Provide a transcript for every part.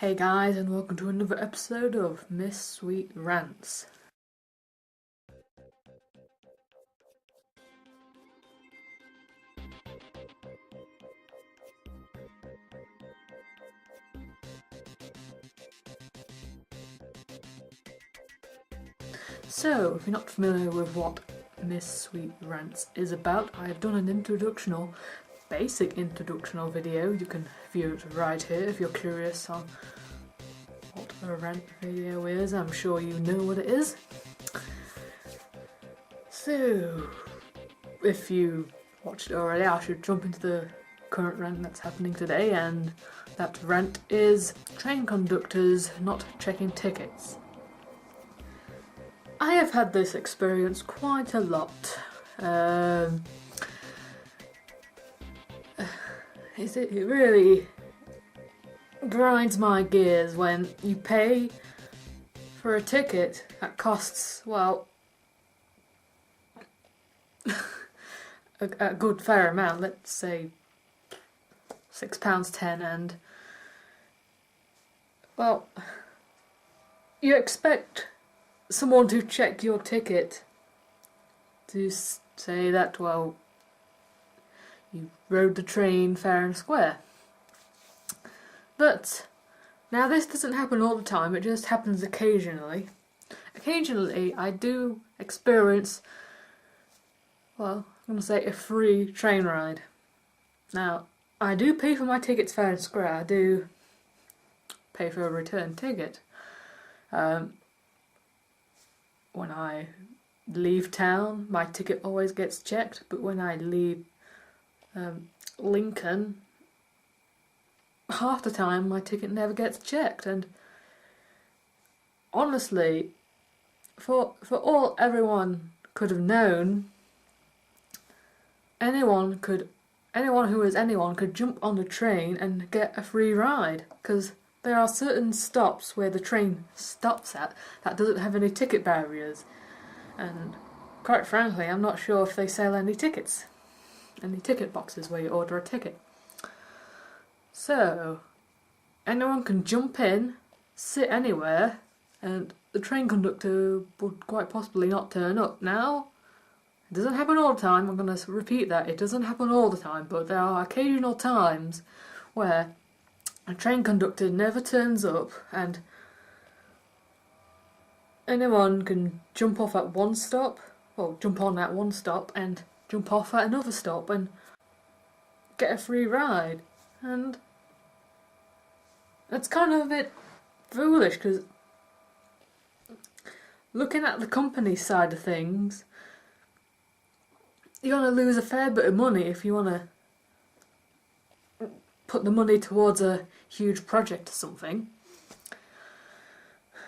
Hey guys, and welcome to another episode of Miss Sweet Rants. So, if you're not familiar with what Miss Sweet Rants is about, I have done an basic introductional video. You can view it right here if you're curious on what a rant video is. I'm sure you know what it is. So, if you watched it already, I should jump into the current rant that's happening today, and that rant is train conductors not checking tickets. I have had this experience quite a lot. It really grinds my gears when you pay for a ticket that costs, well, a good fair amount, let's say £6.10, and, well, you expect someone to check your ticket to say that, well, you rode the train fair and square. But now this doesn't happen all the time, it just happens occasionally. Occasionally I do experience, well, I'm going to say a free train ride. Now, I do pay for my tickets fair and square, I do pay for a return ticket. When I leave town, my ticket always gets checked, but when I leave Lincoln, half the time my ticket never gets checked. And honestly, for all everyone could have known, anyone who is anyone could jump on the train and get a free ride, because there are certain stops where the train stops at that doesn't have any ticket barriers, and quite frankly I'm not sure if they sell any tickets, any ticket boxes where you order a ticket. So anyone can jump in, sit anywhere, and the train conductor would quite possibly not turn up. Now, it doesn't happen all the time, I'm going to repeat that, it doesn't happen all the time, but there are occasional times where a train conductor never turns up and anyone can jump off at one stop, or jump on at one stop and jump off at another stop and get a free ride. And it's kind of a bit foolish, because looking at the company side of things, you're going to lose a fair bit of money if you want to put the money towards a huge project or something.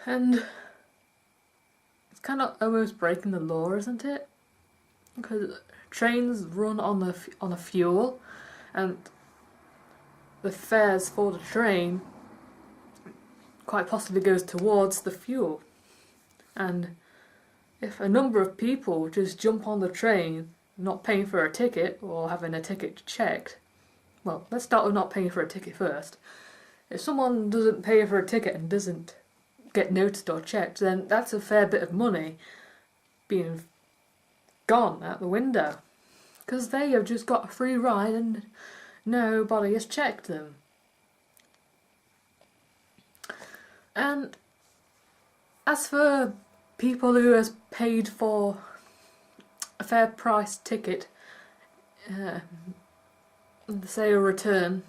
And it's kind of almost breaking the law, isn't it? Because trains run on a fuel, and the fares for the train quite possibly goes towards the fuel. And if a number of people just jump on the train not paying for a ticket or having a ticket checked, well, let's start with not paying for a ticket first. If someone doesn't pay for a ticket and doesn't get noticed or checked, then that's a fair bit of money being gone out the window, because they have just got a free ride and nobody has checked them. And as for people who has paid for a fair price ticket, say a returns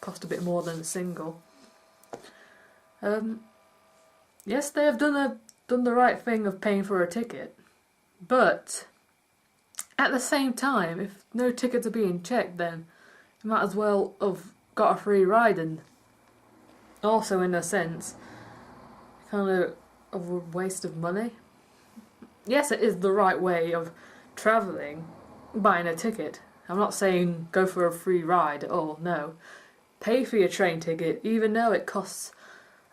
cost a bit more than a single. Yes, they have done the right thing of paying for a ticket, but at the same time, if no tickets are being checked, then you might as well have got a free ride, and also in a sense kind of a waste of money. Yes, it is the right way of travelling, buying a ticket. I'm not saying go for a free ride at all, no. Pay for your train ticket, even though it costs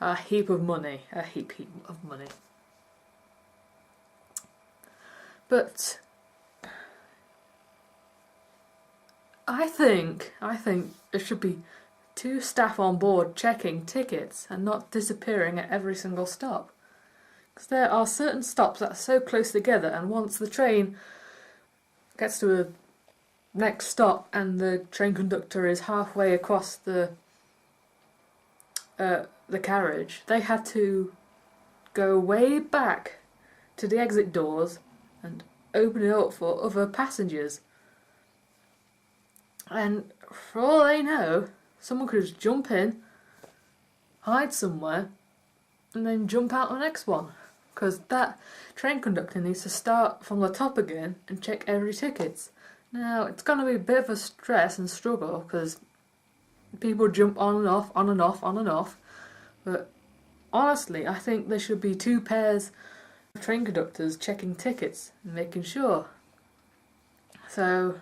a heap of money. A heap of money. But I think it should be 2 staff on board checking tickets and not disappearing at every single stop. Because there are certain stops that are so close together, and once the train gets to a next stop and the train conductor is halfway across the carriage, they had to go way back to the exit doors and open it up for other passengers. And for all they know, someone could just jump in, hide somewhere, and then jump out the next one. Because that train conductor needs to start from the top again and check every ticket. Now, it's going to be a bit of a stress and struggle because people jump on and off, on and off, on and off. But honestly, I think there should be 2 pairs of train conductors checking tickets and making sure. So,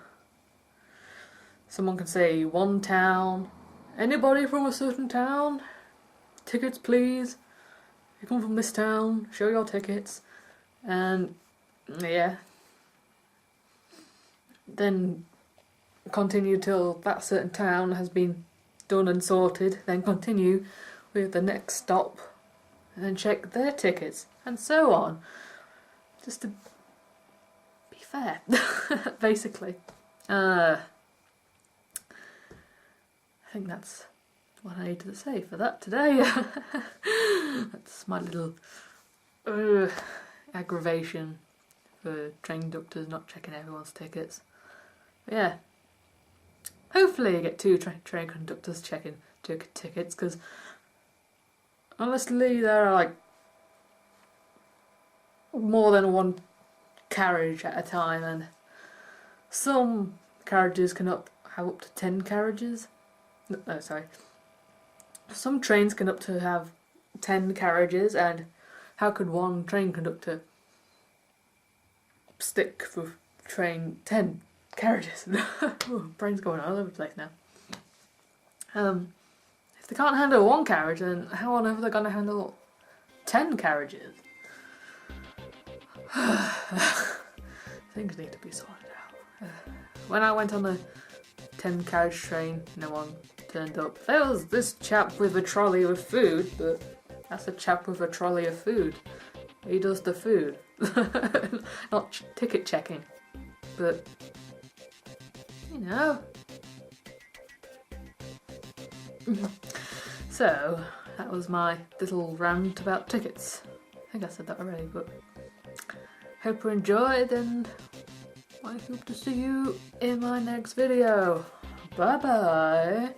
someone can say, 1 town, anybody from a certain town, tickets please. If you come from this town, show your tickets. And yeah, then continue till that certain town has been done and sorted, then continue with the next stop and then check their tickets, and so on, just to be fair. Basically, I think that's what I needed to say for that today. That's my little aggravation for train conductors not checking everyone's tickets. But yeah, hopefully you get 2 train conductors checking tickets, because honestly there are like more than 1 carriage at a time, and some carriages can have up to 10 carriages. No, sorry. Some trains can up to have 10 carriages, and how could one train conductor stick for train 10 carriages? Brain's going all over the place now. If they can't handle 1 carriage, then how on earth are they going to handle 10 carriages? Things need to be sorted out. When I went on a 10 carriage train, no one turned up. There was this chap with a trolley of food, but that's a chap with a trolley of food. He does the food. Not ticket checking. But, you know. So, that was my little rant about tickets. I think I said that already, but hope you enjoyed, and I hope to see you in my next video. Bye bye.